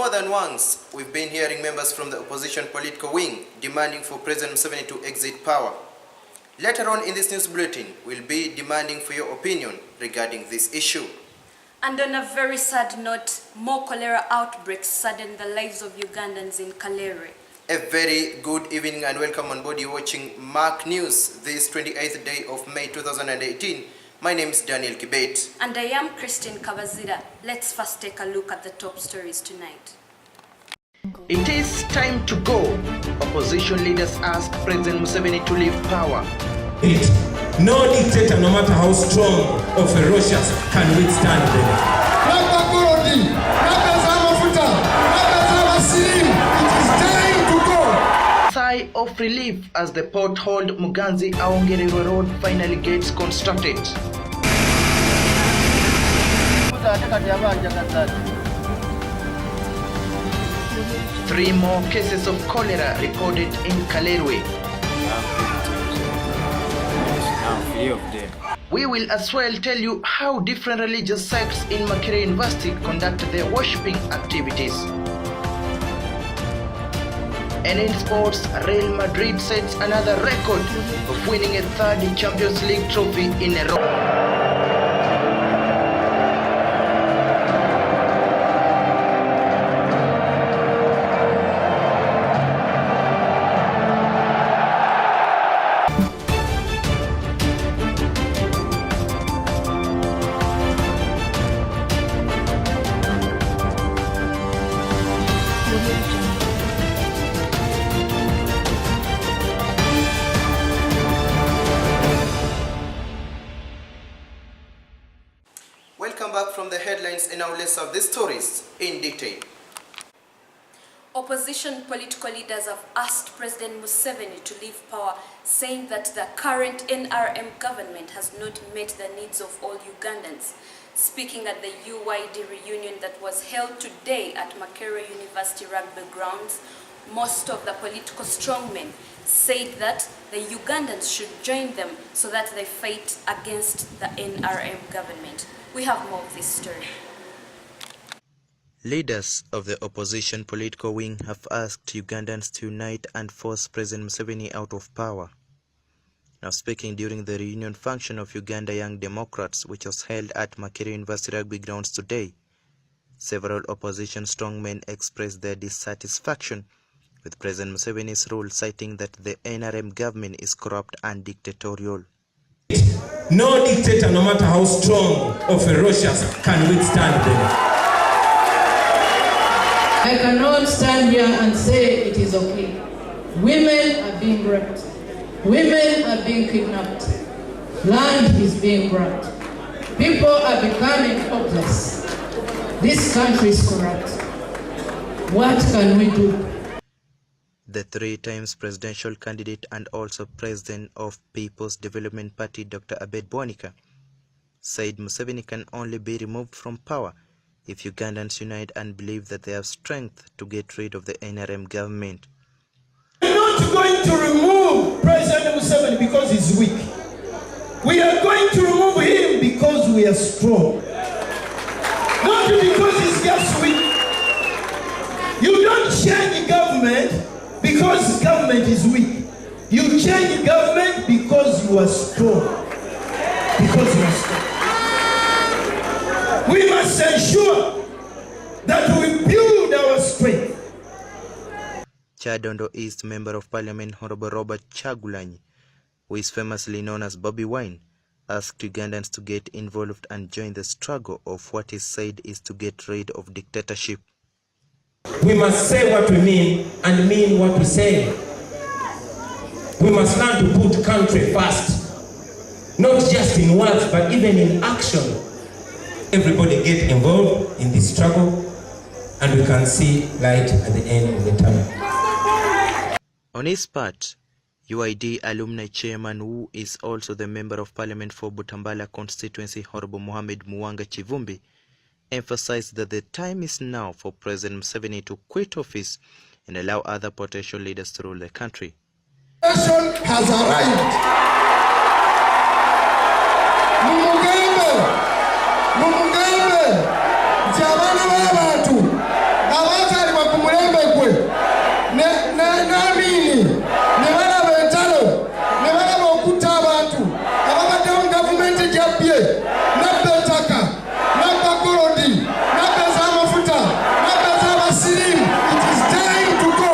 more than once, we've been hearing members from the opposition political wing demanding for President Museveni to exit power. Later on in this news bulletin, we'll be demanding for your opinion regarding this issue. And on a very sad note, more cholera outbreaks sadden the lives of Ugandans in Kalere. A very good evening and welcome on board. You're watching Mark News this 28th day of May 2018. My name is Daniel Kibet. And I am Christine Kavazira. Let's first take a look at the top stories tonight. It is time to go. Opposition leaders ask President Museveni to leave power. No dictator, no matter how strong or ferocious, can withstand them. It is time to go. Sigh of relief as the potholed MUGANZI AWONGERERWA road finally gets constructed. Three more cases of cholera recorded in Kalere. We will as well tell you how different religious sects in Makerere University conduct their worshipping activities. And in sports, Real Madrid sets another record of winning a third Champions League trophy in a row. Welcome back from the headlines, and now let's have these stories in detail. Opposition political leaders have asked President Museveni to leave power, saying that the current NRM government has not met the needs of all Ugandans. Speaking at the UYD reunion that was held today at Makerere University rugby grounds, most of the political strongmen said that the Ugandans should join them so that they fight against the NRM government. We have more of this story. Leaders of the opposition political wing have asked Ugandans to unite and force President Museveni out of power. Now speaking during the reunion function of Uganda Young Democrats, which was held at Makerere University rugby grounds today, several opposition strongmen expressed their dissatisfaction with President Museveni's rule, citing that the NRM government is corrupt and dictatorial. No dictator, no matter how strong or ferocious, can withstand them. I cannot stand here and say it is okay. Women are being raped. Women are being kidnapped. Land is being grabbed. People are becoming hopeless. This country is corrupt. What can we do? The three-times presidential candidate and also president of People's Development Party, Dr.Abed Bwanika, said Museveni can only be removed from power if Ugandans unite and believe that they have strength to get rid of the NRM government. We're not going to remove President Museveni because he's weak. We are going to remove him because we are strong. Not because he's just weak. You don't change the government because the government is weak. You change the government because you are strong. Because you are strong. We must ensure that we build our strength. Kyadondo East Member of Parliament Honorable Robert Kyagulanyi, who is famously known as Bobby Wine, asked Ugandans to get involved and join the struggle of what is said is to get rid of dictatorship. We must say what we mean and mean what we say. We must learn to put country first, not just in words but even in action. Everybody get involved in this struggle and we can see light at the end of the tunnel. On his part, UID alumni chairman, who is also the member of parliament for Butambala constituency, Honorable Mohamed Muwanga Chivumbi, emphasized that the time is now for President Museveni to quit office and allow other potential leaders to rule the country. Nation has arrived. Mumugembe, Jabana Babatu, amagye nabba ettaka nabba golodi nabba z'amafuta nabba z'abasirimu. It is time to go.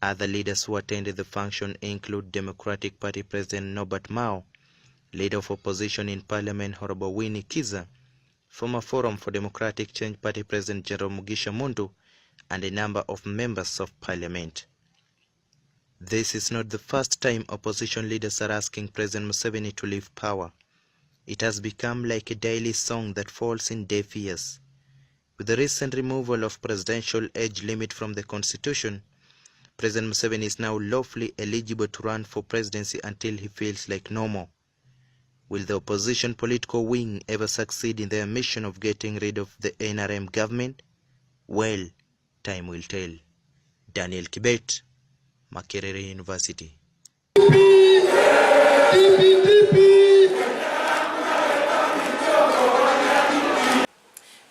Other leaders who attended the function include Democratic Party President Norbert Mao, Leader of Opposition in Parliament Honorable Winnie Kiza, former Forum for Democratic Change Party President General Mugisha Muntu, and a number of members of Parliament. This is not the first time opposition leaders are asking President Museveni to leave power. It has become like a daily song that falls in deaf ears. With the recent removal of presidential age limit from the constitution, President Museveni is now lawfully eligible to run for presidency until he feels like no more. Will the opposition political wing ever succeed in their mission of getting rid of the NRM government? Well, time will tell. Daniel Kibet, Makerere University.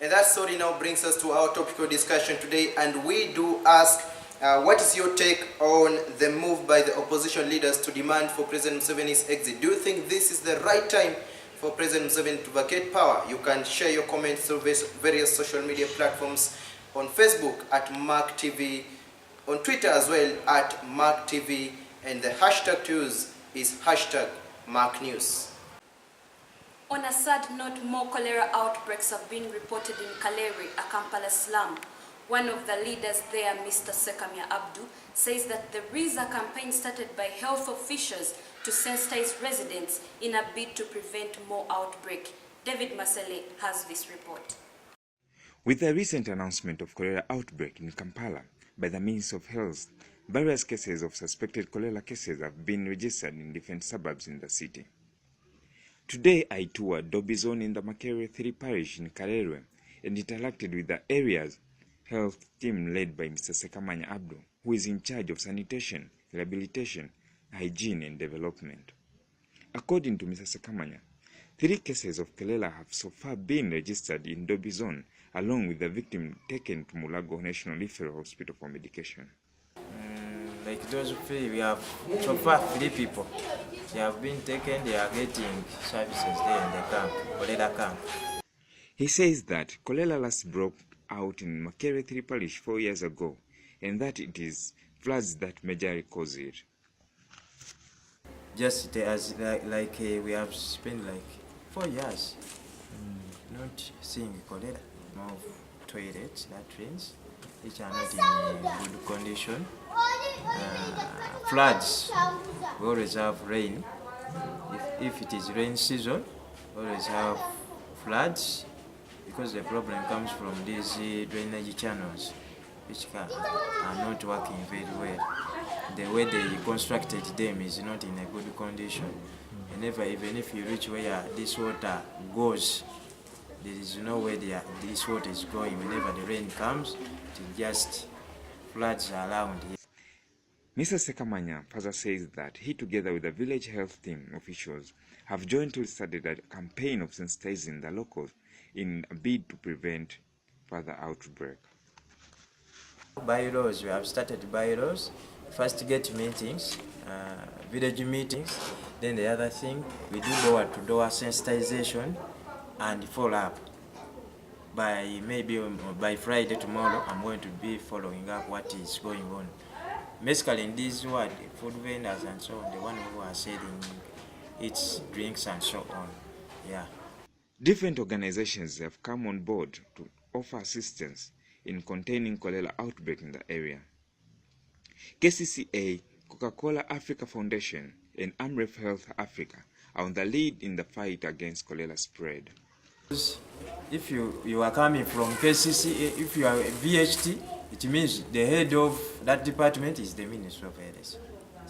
And that story now brings us to our topical discussion today, and we do ask, what is your take on the move by the opposition leaders to demand for President Museveni's exit? Do you think this is the right time for President Museveni to vacate power? You can share your comments through various social media platforms, on Facebook at MarkTV, on Twitter as well at MarkTV, and the hashtag to use is #MarkNews. On a sad note, more cholera outbreaks have been reported in Kaleri, a Kampala slum. One of the leaders there, Mr. Sekamya Abdu, says that there is a campaign started by health officials to sensitize residents in a bid to prevent more outbreak. David Masele has this report. With the recent announcement of cholera outbreak in Kampala by the Ministry of Health, various cases of suspected cholera cases have been registered in different suburbs in the city. Today, I toured Dobby Zone in the Makerere 3 parish in Kalerwe and interacted with the area's health team led by Mr. Sekamya Abdu, who is in charge of sanitation, rehabilitation, hygiene and development. According to Mr. Sekamya, 3 cases of cholera have so far been registered in Dobby Zone, along with the victim taken to Mulago National Referral Hospital for medication. Like those 3, we have so far 3 people. They have been taken, they are getting services there in the camp, cholera camp. He says that cholera last broke out in Makerere 3 parish 4 years ago, and that it is floods that majorly cause it. Just as we have spent like 4 years not seeing cholera. No toilets, latrines, which are not in good condition. Floods, we always have rain. If it is rain season, we always have floods, because the problem comes from these drainage channels, which are not working very well. The way they constructed them is not in a good condition. And even if you reach where this water goes, there is no way this water is going. Whenever the rain comes, it just floods around here. Mr. Sekamya further says that he, together with the village health team officials, have jointly started a campaign of sensitizing the locals in a bid to prevent further outbreak. Bylaws, we have started bylaws. First get meetings, village meetings. Then the other thing, we do door-to-door sensitization and follow up. By Friday tomorrow, I'm going to be following up what is going on. Basically, in this world, food vendors and so on, the one who are selling its drinks and so on. Yeah. Different organizations have come on board to offer assistance in containing cholera outbreak in the area. KCCA, Coca-Cola Africa Foundation, and AMREF Health Africa are on the lead in the fight against cholera spread. If you are coming from KCCA, if you are VHT, it means the head of that department is the Minister of Health.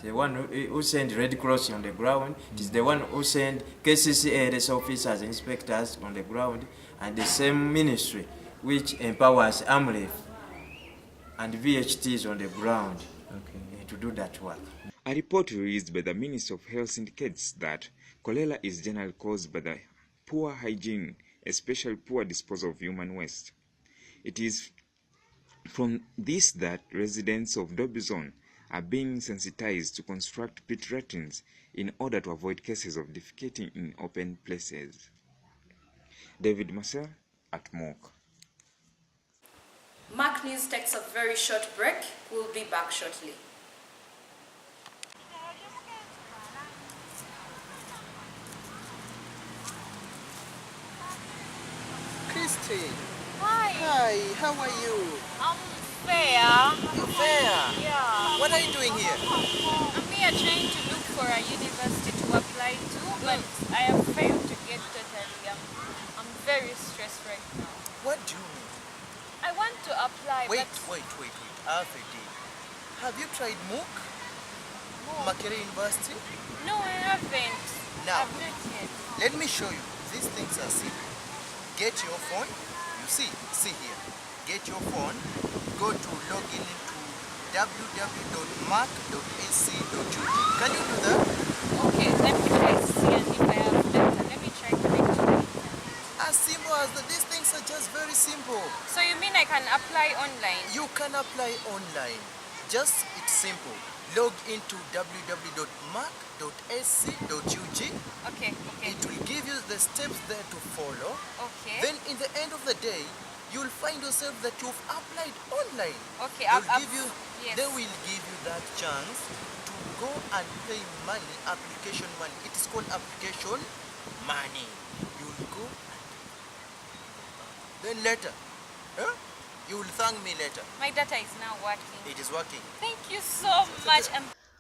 The one who send Red Cross on the ground, it is the one who send KCCA health officers and inspectors on the ground, and the same ministry which empowers AMREF and VHTs on the ground to do that work. A report released by the Ministry of Health indicates that cholera is generally caused by the poor hygiene, especially poor disposal of human waste. It is from this that residents of Dobby Zone are being sensitized to construct pit ratings in order to avoid cases of defecating in open places. David Marcel at MOOC. Mark News takes a very short break. We'll be back shortly. Christine. Hi. Hi, how are you? I'm fair. You're fair. Yeah. What are you doing here? I'm here trying to look for a university to apply to, but I have failed to get totally. I'm very stressed right now. What do you mean? I want to apply, Wait. but I have a idea. Have you tried MOOC? Makerere University? no, I haven't. Now. I've not yet. Let me show you. These things are simple. Get your phone. You see here. Get your phone. Go to login into www.mark.ac.ug. Can you do that? Okay, let me try to see and if I have data. Let me try connecting. As simple as that. These things are just very simple. So you mean I can apply online? You can apply online. Just it's simple. Log into www.mark.ac.ug. Okay. It will give you the steps there to follow. Okay. Then in the end of the day, you'll find yourself that you've applied online. Okay, yes. They will give you that chance to go and pay money, application money. It is called application money. You'll go and then later, you will thank me later. My data is now working. It is working. Thank you so much.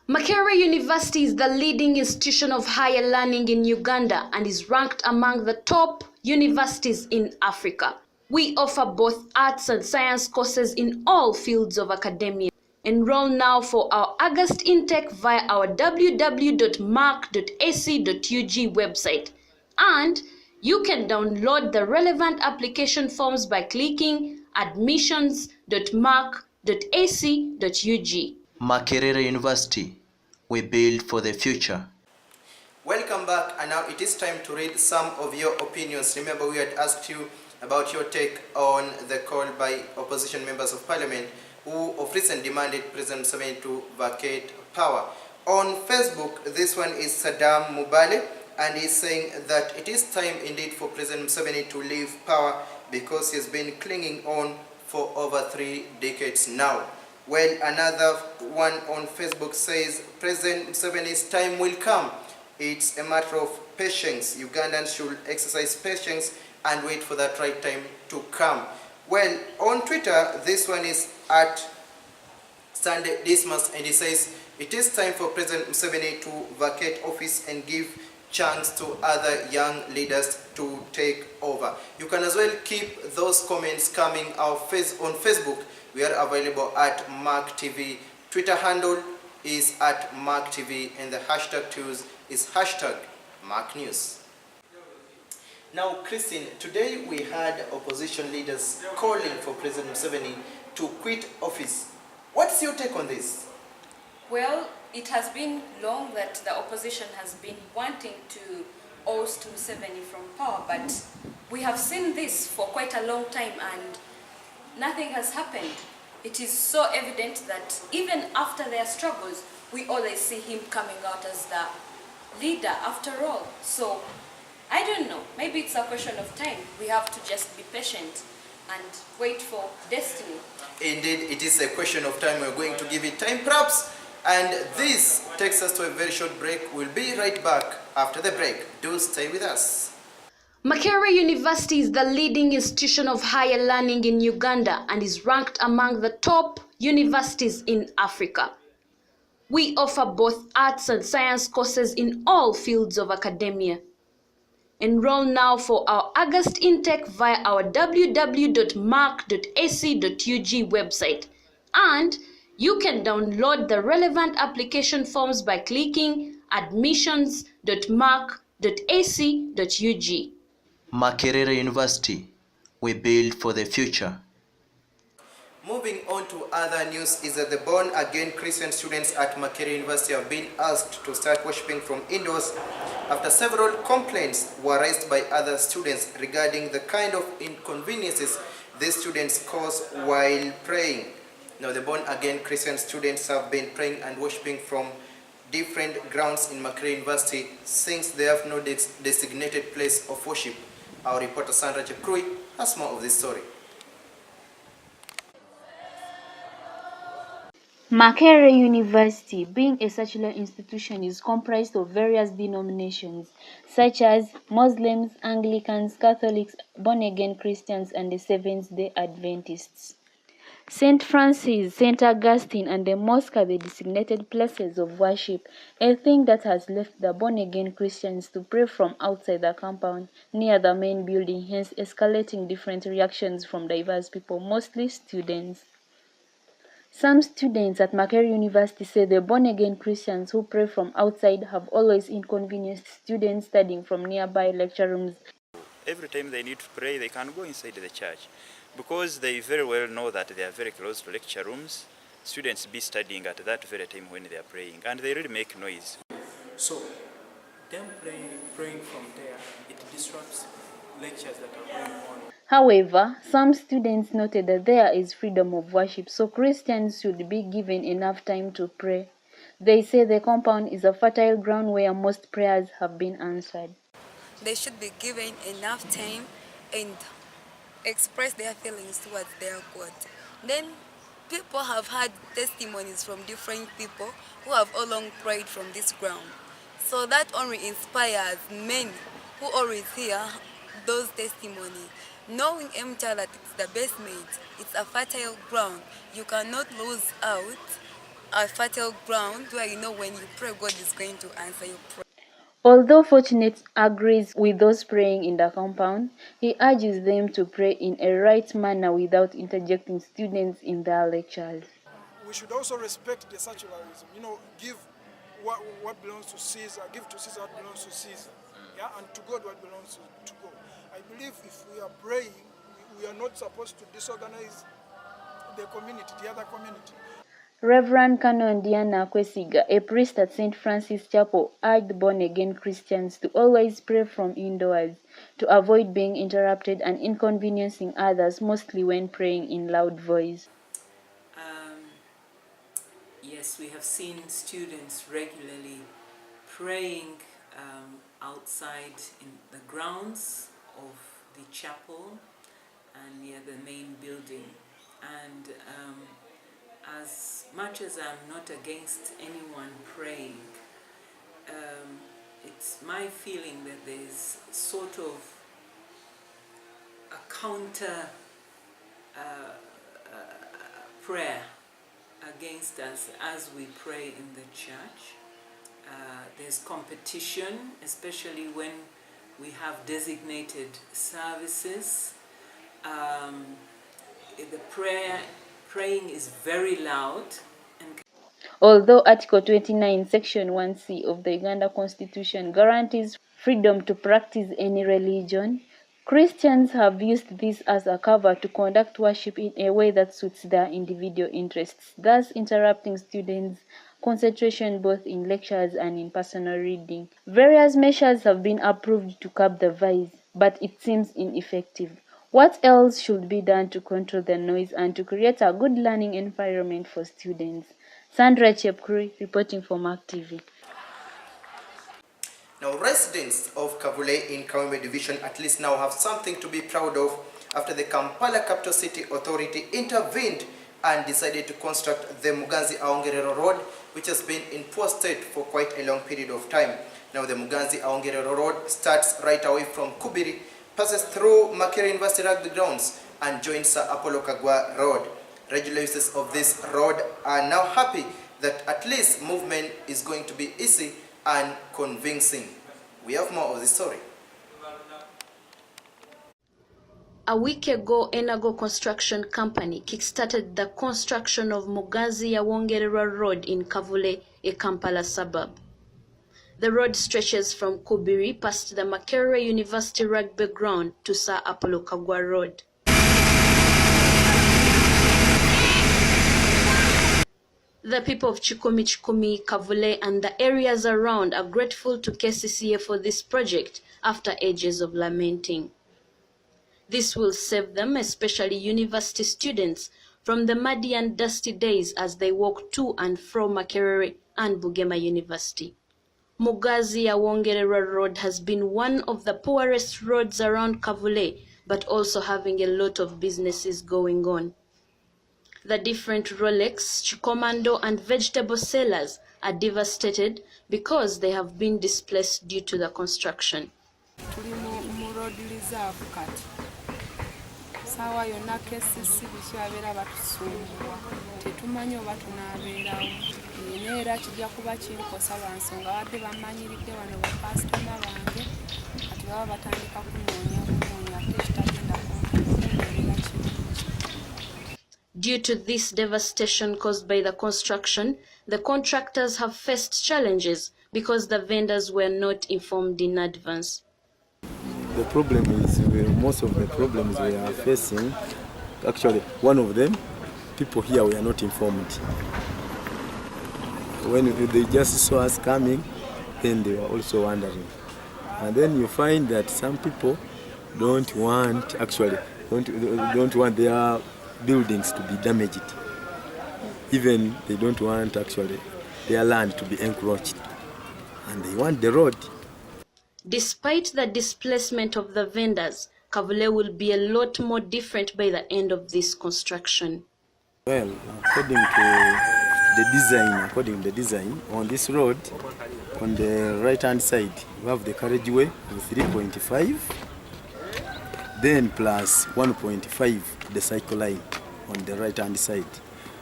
Makerere University is the leading institution of higher learning in Uganda and is ranked among the top universities in Africa. We offer both arts and science courses in all fields of academia. Enroll now for our August intake via our www.mark.ac.ug website. And you can download the relevant application forms by clicking admissions.mark.ac.ug. Makerere University, we build for the future. Welcome back, and now it is time to read some of your opinions. Remember, we had asked you about your take on the call by opposition members of parliament who of recent demanded President Museveni to vacate power. On Facebook, this one is Saddam Mubale, and he's saying that it is time indeed for President Museveni to leave power because he's been clinging on for over 3 decades now. Well, another one on Facebook says President Museveni's time will come. It's a matter of patience. Ugandans should exercise patience and wait for that right time to come. Well, on Twitter, this one is at Sunday Dismas, and he says it is time for President Museveni to vacate office and give chance to other young leaders to take over. You can as well keep those comments coming on Facebook. We are available at Mark TV. Twitter handle is at Mark TV, and the hashtag to use is hashtag Mark News. Now, Christine, today we had opposition leaders calling for President Museveni to quit office. What's your take on this? Well, it has been long that the opposition has been wanting to oust Museveni from power, but we have seen this for quite a long time and nothing has happened. It is so evident that even after their struggles, we always see him coming out as the leader after all. So, I don't know, maybe it's a question of time. We have to just be patient and wait for destiny. Indeed, it is a question of time. We're going to give it time perhaps. And this takes us to a very short break. We'll be right back after the break. Do stay with us. Makerere University is the leading institution of higher learning in Uganda and is ranked among the top universities in Africa. We offer both arts and science courses in all fields of academia. Enroll now for our August intake via our www.mark.ac.ug website, and you can download the relevant application forms by clicking admissions.mark.ac.ug. Makerere University, we build for the future. Moving on to other news is that the born-again Christian students at Makerere University have been asked to start worshipping from indoors after several complaints were raised by other students regarding the kind of inconveniences these students cause while praying. Now, the born-again Christian students have been praying and worshipping from different grounds in Makerere University since they have no designated place of worship. Our reporter Sandra Chepkrui has more of this story. Makerere University, being a secular institution, is comprised of various denominations such as Muslims, Anglicans, Catholics, born-again Christians, and the Seventh-day Adventists. St. Francis, St. Augustine, and the mosque are the designated places of worship, a thing that has left the born-again Christians to pray from outside the compound near the main building, hence escalating different reactions from diverse people, mostly students. Some students at Makerere University say the born-again Christians who pray from outside have always inconvenienced students studying from nearby lecture rooms. Every time they need to pray, they can go inside the church because they very well know that they are very close to lecture rooms. Students be studying at that very time when they are praying, and they really make noise. So, them praying from there, it disrupts lectures that are going on. However, some students noted that there is freedom of worship, so Christians should be given enough time to pray. They say the compound is a fertile ground where most prayers have been answered. They should be given enough time and express their feelings towards their God. Then people have had testimonies from different people who have all along prayed from this ground. So that only inspires men who always hear those testimonies. Knowing that it's the best mate, it's a fertile ground. You cannot lose out a fertile ground where you know when you pray, God is going to answer your prayer. Although Fortunate agrees with those praying in the compound, he urges them to pray in a right manner without interjecting students in their lectures. We should also respect the secularism. Give what belongs to Caesar, give to Caesar what belongs to Caesar, and to God what belongs to God. I believe if we are praying, we are not supposed to disorganize the community, the other community. Rev.Canon Kwesiga, a priest at St. Francis Chapel, urged born-again Christians to always pray from indoors to avoid being interrupted and inconveniencing others, mostly when praying in loud voice. Yes, we have seen students regularly praying outside in the grounds of the chapel and near the main building. And as much as I'm not against anyone praying, it's my feeling that there's sort of a counter prayer against us as we pray in the church. There's competition, especially when we have designated services. The praying is very loud. Although Article 29, Section 1C of the Uganda Constitution guarantees freedom to practice any religion, Christians have used this as a cover to conduct worship in a way that suits their individual interests, thus interrupting students' concentration both in lectures and in personal reading. Various measures have been approved to curb the vice, but it seems ineffective. What else should be done to control the noise and to create a good learning environment for students? Sandra Chepkrui, reporting for MAC TV. Now, residents of Kavule in Kawempe Division at least now have something to be proud of after the Kampala Capital City Authority intervened and decided to construct the MUGANZI-AWONGERERWA Road, which has been in poor state for quite a long period of time. Now, the MUGANZI-AWONGERERWA Road starts right away from Kubiri, passes through Makerere University Rugby Grounds, and joins Sir Apollo Kagwa Road. Regular users of this road are now happy that at least movement is going to be easy and convincing. We have more of the story. A week ago, Enago Construction Company kickstarted the construction of MUGANZI-AWONGERERWA Road in Kavule, a Kampala suburb. The road stretches from Kubiri past the Makerere University Rugby Ground to Sir Apollo Kagwa Road. The people of Chikumi, Kavule and the areas around are grateful to KCCA for this project after ages of lamenting. This will save them, especially university students, from the muddy and dusty days as they walk to and from Makerere and Bugema University. MUGANZI-AWONGERERWA Road has been one of the poorest roads around Kavule, but also having a lot of businesses going on. The different Rolex, Chikomando and vegetable sellers are devastated because they have been displaced due to the construction. Sawa yonna KCC bikyabera batusumbuwa tetumanyi oba tunaabeerawo era kijja kuba kinkosa lwansonga wadde bamanyiridde wano bapasitoma bange kati baba batandika kunoonya ate kitagenda kumpeerera kirungi. Due to this devastation caused by the construction, the contractors have faced challenges because the vendors were not informed in advance. The problem is most of the problems we are facing, actually one of them, people here we are not informed. When they just saw us coming, then they were also wondering. And then you find that some people don't want their buildings to be damaged. Even they don't want actually their land to be encroached. And they want the road. Despite the displacement of the vendors, Kavule will be a lot more different by the end of this construction. Well, according to the design, on this road, on the right-hand side, we have the carriageway with 3.5, then plus 1.5 the cycle line on the right-hand side.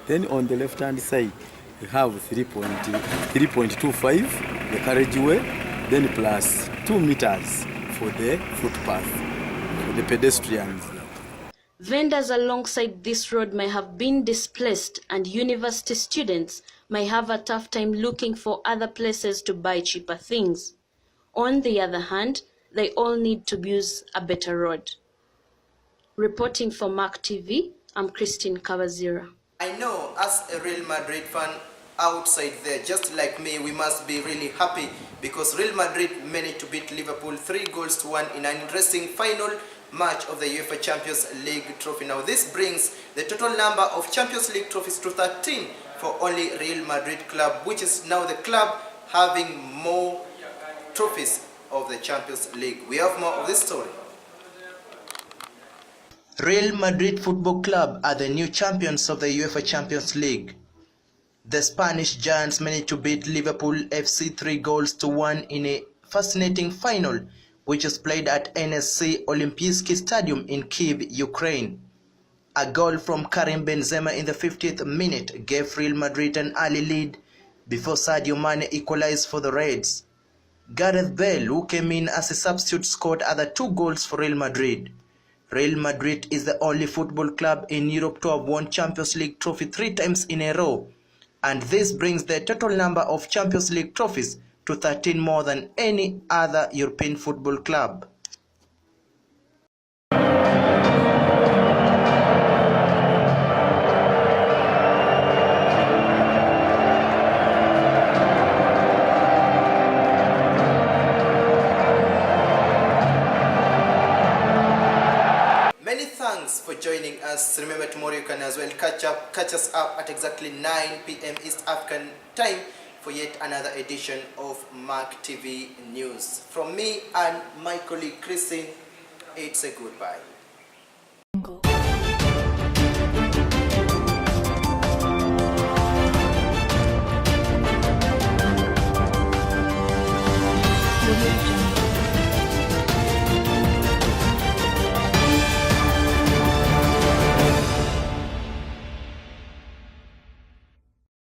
Then on the left-hand side, we have 3.25 the carriageway, then plus 2 meters for the footpath, for the pedestrians. Vendors alongside this road may have been displaced, and university students may have a tough time looking for other places to buy cheaper things. On the other hand, they all need to use a better road. Reporting for Mark TV, I'm Christine Kawazira. I know as a Real Madrid fan outside there, just like me, we must be really happy because Real Madrid managed to beat Liverpool 3-1 in an interesting final match of the UEFA Champions League trophy. Now this brings the total number of Champions League trophies to 13 for only Real Madrid club, which is now the club having more trophies of the Champions League. We have more of this story. Real Madrid Football Club are the new champions of the UEFA Champions League. The Spanish Giants managed to beat Liverpool FC 3-1 in a fascinating final, which was played at NSC Olimpijski Stadium in Kyiv, Ukraine. A goal from Karim Benzema in the 50th minute gave Real Madrid an early lead before Sadio Mane equalized for the Reds. Gareth Bale, who came in as a substitute, scored other 2 goals for Real Madrid. Real Madrid is the only football club in Europe to have won Champions League trophy 3 times in a row, and this brings the total number of Champions League trophies to 13, more than any other European football club. Many thanks for joining us. Remember, tomorrow you can as well catch us up at exactly 9 p.m. East African time for yet another edition of Mark TV News. From me and my colleague Christine, it's a goodbye.